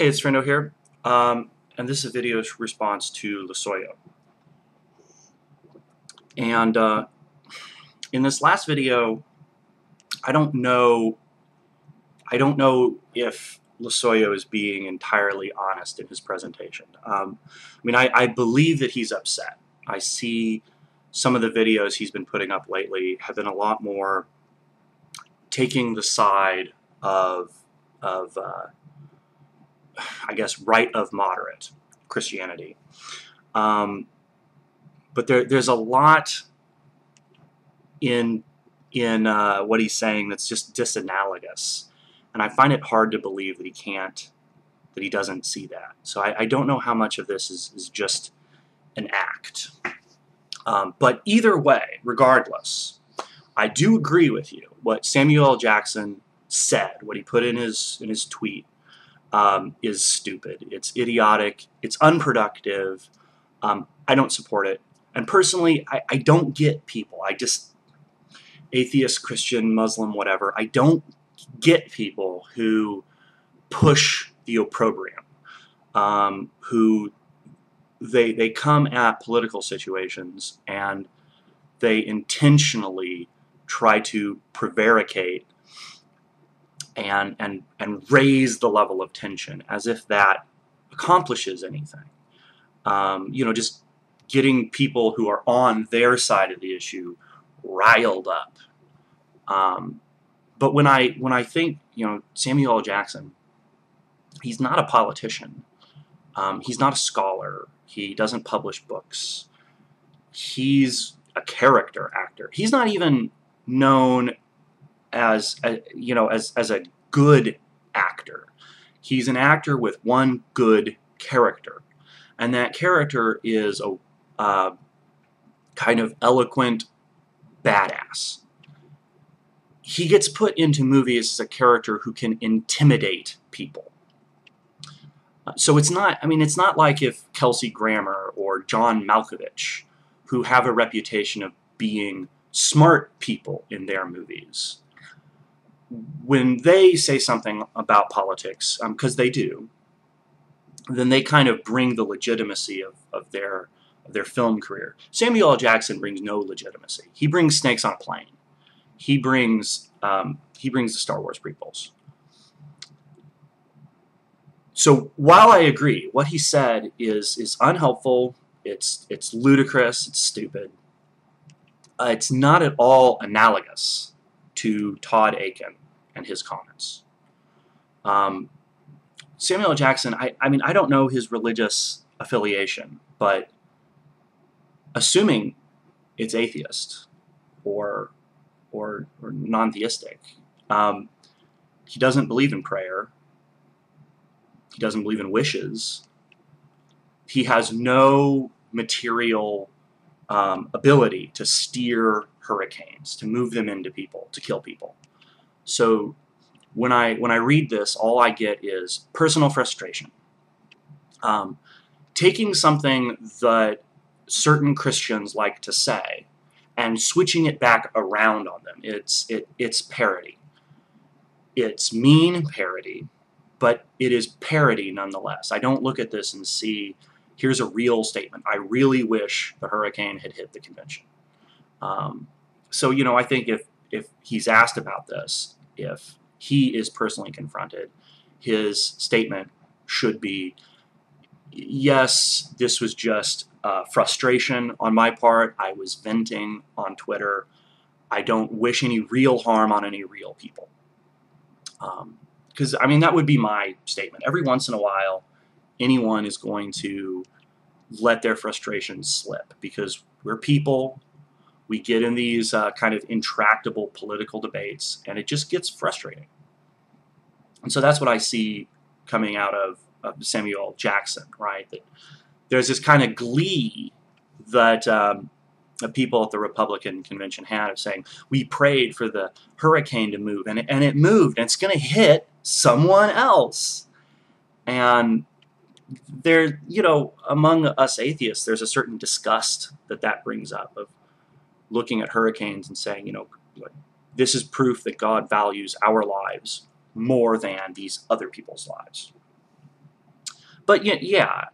Hey, it's Friendo here, and this is a video response to Losoyo. And in this last video, I don't know if Losoyo is being entirely honest in his presentation. I believe that he's upset. I see some of the videos he's been putting up lately have been a lot more taking the side of I guess, right of moderate Christianity. But there's a lot in what he's saying that's just disanalogous, and I find it hard to believe that he doesn't see that. So I don't know how much of this is just an act. But either way, regardless, I do agree with you. What Samuel L. Jackson said, what he put in his tweet, is stupid. It's idiotic. It's unproductive. I don't support it. And personally, I don't get people. Atheist, Christian, Muslim, whatever, I don't get people who push the opprobrium, who they come at political situations and they intentionally try to prevaricate and raise the level of tension as if that accomplishes anything. Just getting people who are on their side of the issue riled up. But when I think, Samuel L. Jackson, he's not a politician. He's not a scholar. He doesn't publish books. He's a character actor. He's not even known as a good actor. He's an actor with one good character, and that character is a kind of eloquent badass. He gets put into movies as a character who can intimidate people. So it's not like if Kelsey Grammer or John Malkovich, who have a reputation of being smart people in their movies, when they say something about politics, because they do, then they kind of bring the legitimacy of their film career. Samuel L. Jackson brings no legitimacy. He brings snakes on a plane. He brings the Star Wars prequels. So while I agree, what he said is unhelpful, it's ludicrous, it's stupid, it's not at all analogous to Todd Akin and his comments. Samuel L. Jackson, I don't know his religious affiliation, but assuming it's atheist or non-theistic, he doesn't believe in prayer. He doesn't believe in wishes. He has no material ability to steer hurricanes, to move them into people, to kill people. So when I read this, all I get is personal frustration. Taking something that certain Christians like to say and switching it back around on them. It's parody. It's mean parody, but it is parody nonetheless. I don't look at this and see, here's a real statement. I really wish the hurricane had hit the convention. So, I think if he's asked about this, if he is personally confronted, his statement should be, yes, this was just frustration on my part. I was venting on Twitter. I don't wish any real harm on any real people. Because, that would be my statement. Every once in a while, anyone is going to let their frustrations slip because we're people. We get in these kind of intractable political debates, and it just gets frustrating. And so that's what I see coming out of Samuel Jackson, right? That there's this kind of glee that the people at the Republican convention had of saying, we prayed for the hurricane to move, and it moved, and it's going to hit someone else. And there, among us atheists, there's a certain disgust that brings up of looking at hurricanes and saying, this is proof that God values our lives more than these other people's lives. But yeah,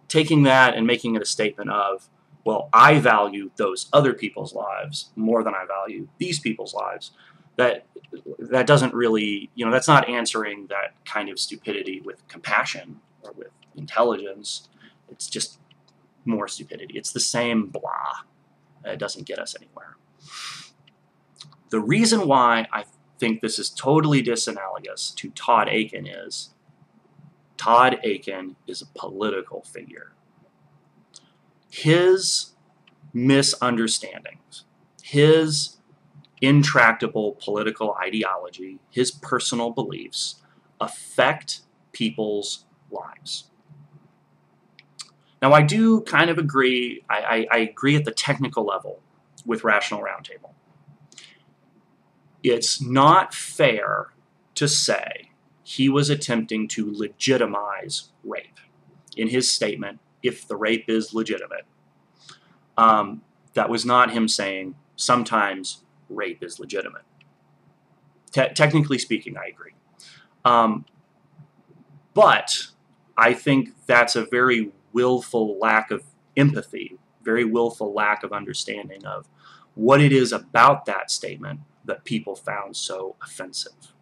taking that and making it a statement of, well, I value those other people's lives more than I value these people's lives, that doesn't really, that's not answering that kind of stupidity with compassion or with intelligence. It's just more stupidity. It's the same blah. It doesn't get us anywhere. The reason why I think this is totally disanalogous to Todd Akin is Todd Akin is a political figure. His misunderstandings, his intractable political ideology, his personal beliefs affect people's lives. Now, I do kind of agree, I agree at the technical level with Rational Roundtable. It's not fair to say he was attempting to legitimize rape in his statement, if the rape is legitimate. That was not him saying sometimes rape is legitimate. Technically speaking, I agree. But I think that's a very willful lack of empathy, very willful lack of understanding of what it is about that statement that people found so offensive.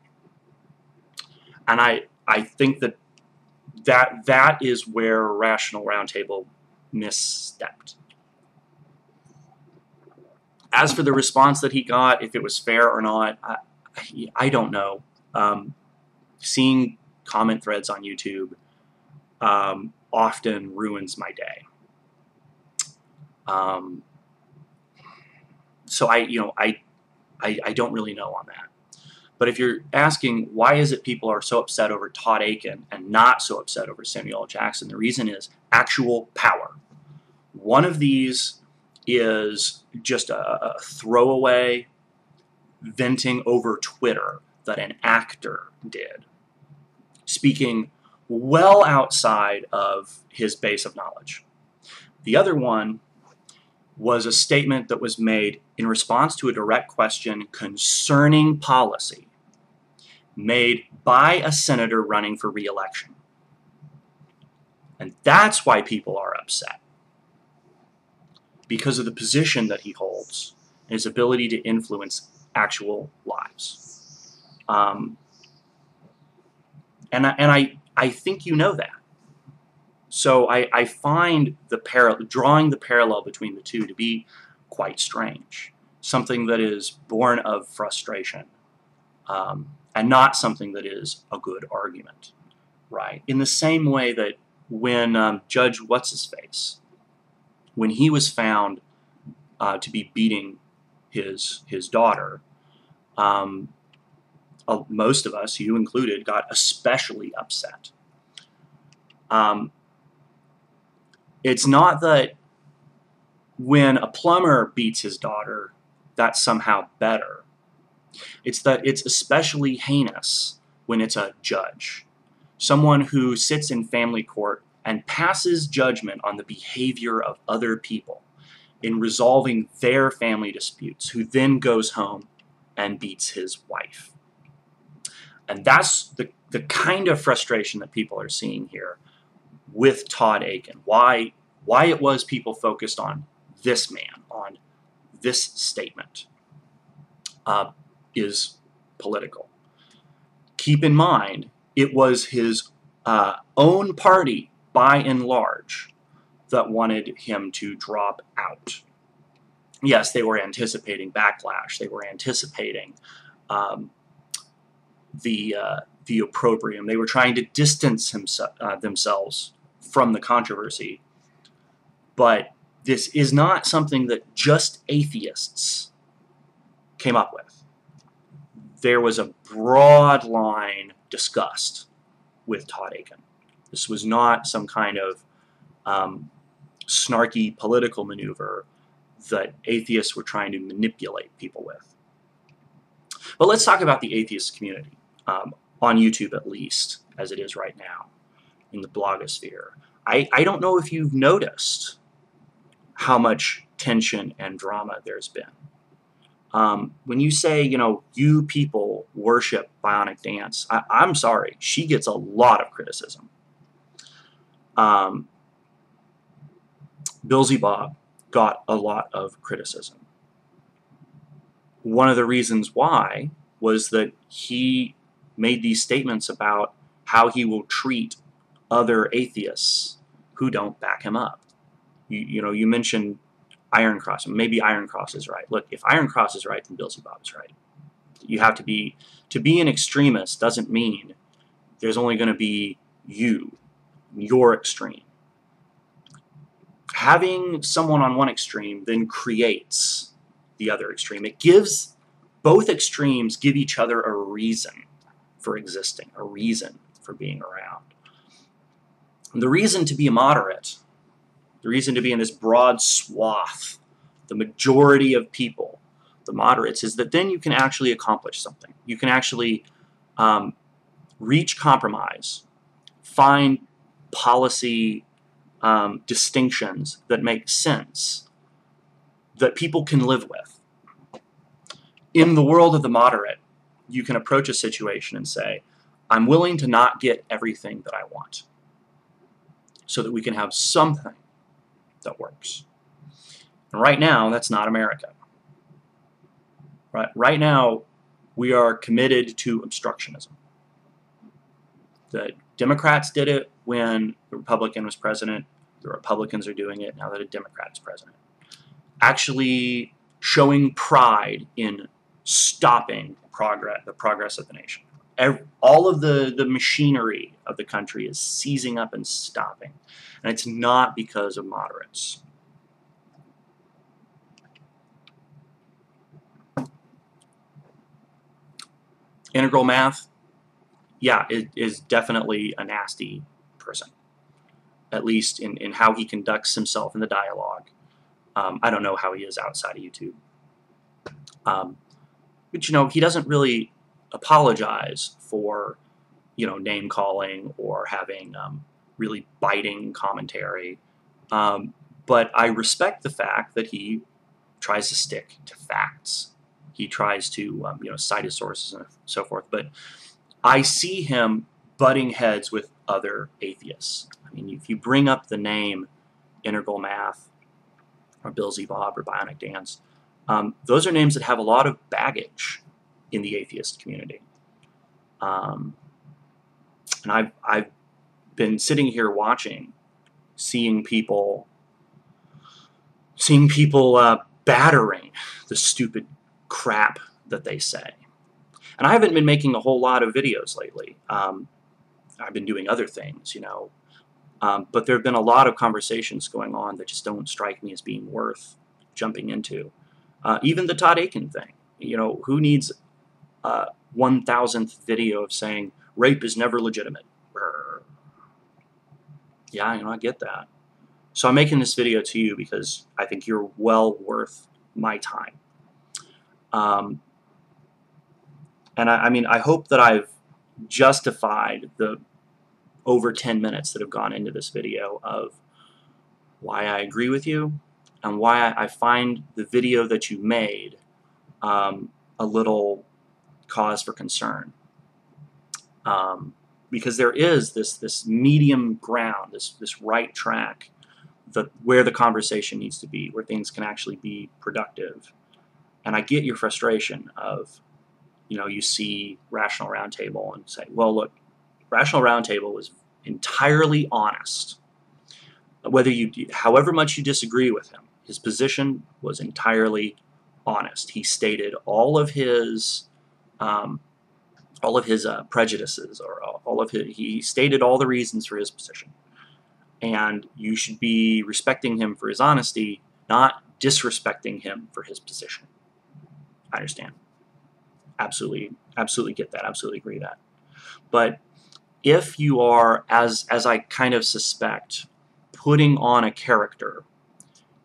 And I think that is where Rational Roundtable misstepped. As for the response that he got, if it was fair or not, I don't know. Seeing comment threads on YouTube often ruins my day. So I don't really know on that. But if you're asking why is it people are so upset over Todd Akin and not so upset over Samuel L. Jackson, the reason is actual power. One of these is just a throwaway venting over Twitter that an actor did, speaking well outside of his base of knowledge. The other one was a statement that was made in response to a direct question concerning policy made by a senator running for re-election. And that's why people are upset. Because of the position that he holds and his ability to influence actual lives. And I think you know that. So I find drawing the parallel between the two to be quite strange. Something that is born of frustration, and not something that is a good argument, right? In the same way that when Judge What's-His-Face, when he was found to be beating his daughter, most of us, you included, got especially upset. It's not that when a plumber beats his daughter, that's somehow better. It's that it's especially heinous when it's a judge, someone who sits in family court and passes judgment on the behavior of other people in resolving their family disputes, who then goes home and beats his wife. And that's the kind of frustration that people are seeing here with Todd Akin. Why it was people focused on this man, on this statement, is political. Keep in mind, it was his own party, by and large, that wanted him to drop out. Yes, they were anticipating backlash. They were anticipating the opprobrium. They were trying to distance themselves from the controversy. But this is not something that just atheists came up with. There was a broad line discussed with Todd Akin. This was not some kind of snarky political maneuver that atheists were trying to manipulate people with. But let's talk about the atheist community, on YouTube at least, as it is right now, in the blogosphere. I don't know if you've noticed how much tension and drama there's been. When you say, you people worship Bionic Dance, I'm sorry, she gets a lot of criticism. Billsy Bob got a lot of criticism. One of the reasons why was that he made these statements about how he will treat other atheists who don't back him up. You mentioned Iron Cross. Maybe Iron Cross is right. Look, if Iron Cross is right, then Billsy Bob is right. You have to be an extremist doesn't mean there's only going to be your extreme. Having someone on one extreme then creates the other extreme. It gives, both extremes give each other a reason for existing, a reason for being around. And the reason to be a moderate, the reason to be in this broad swath, the majority of people, the moderates, is that then you can actually accomplish something. You can actually reach compromise, find policy distinctions that make sense, that people can live with. In the world of the moderate, you can approach a situation and say, I'm willing to not get everything that I want so that we can have something that works. And right now, that's not America. Right now, we are committed to obstructionism. The Democrats did it when the Republican was president. The Republicans are doing it now that a Democrat is president. Actually showing pride in stopping the progress of the nation. All of the machinery of the country is seizing up and stopping. And it's not because of moderates. Integral math, yeah, it is definitely a nasty person, at least in how he conducts himself in the dialogue. I don't know how he is outside of YouTube. But, he doesn't really apologize for, name-calling or having really biting commentary. But I respect the fact that he tries to stick to facts. He tries to, cite his sources and so forth. But I see him butting heads with other atheists. I mean, if you bring up the name Integral Math or Billsy Bob or Bionic Dance, those are names that have a lot of baggage in the atheist community. And I've been sitting here watching, seeing people battering the stupid crap that they say. And I haven't been making a whole lot of videos lately. I've been doing other things, but there have been a lot of conversations going on that just don't strike me as being worth jumping into. Even the Todd Akin thing. Who needs 1,000th video of saying rape is never legitimate? Brr. Yeah, I get that. So I'm making this video to you because I think you're well worth my time. And I hope that I've justified the over 10 minutes that have gone into this video of why I agree with you and why I find the video that you made a little cause for concern. Because there is this medium ground, this right track, where the conversation needs to be, where things can actually be productive. And I get your frustration of, you see Rational Roundtable and say, well, look, Rational Roundtable was entirely honest. However much you disagree with him, his position was entirely honest. He stated all of his prejudices, or he stated all the reasons for his position. And you should be respecting him for his honesty, not disrespecting him for his position. I understand. Absolutely get that. Absolutely agree that. But if you are, as I kind of suspect, putting on a character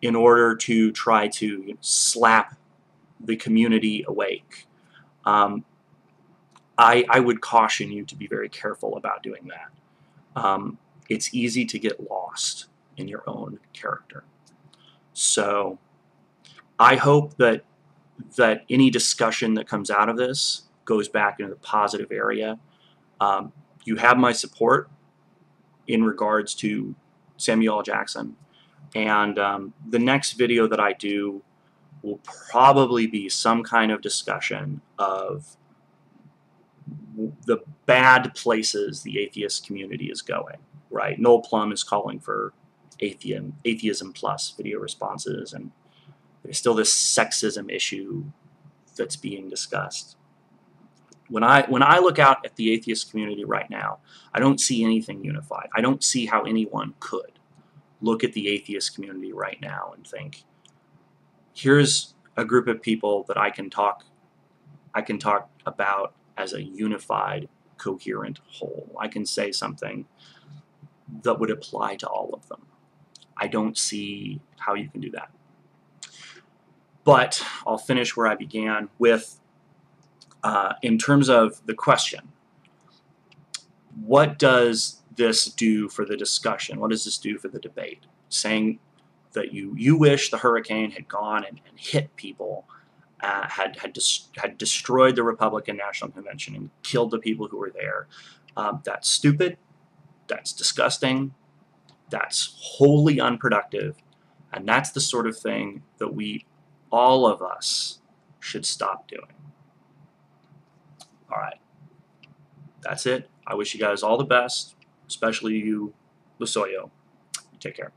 in order to try to slap the community awake, I would caution you to be very careful about doing that. It's easy to get lost in your own character. So I hope that any discussion that comes out of this goes back into the positive area. You have my support. in regards to Samuel L. Jackson. And the next video that I do will probably be some kind of discussion of the bad places the atheist community is going, right? Noel Plum is calling for atheism plus video responses, and there's still this sexism issue that's being discussed. When I look out at the atheist community right now, I don't see anything unified. I don't see how anyone could look at the atheist community right now and think, here's a group of people that I can talk about as a unified, coherent whole. I can say something that would apply to all of them. I don't see how you can do that. But I'll finish where I began with, in terms of the question, what does this do for the discussion? What does this do for the debate? Saying that you wish the hurricane had gone and hit people, had destroyed the Republican National Convention and killed the people who were there. That's stupid. That's disgusting. That's wholly unproductive. And that's the sort of thing that all of us, should stop doing. All right. That's it. I wish you guys all the best, especially you, Losoyo. Take care.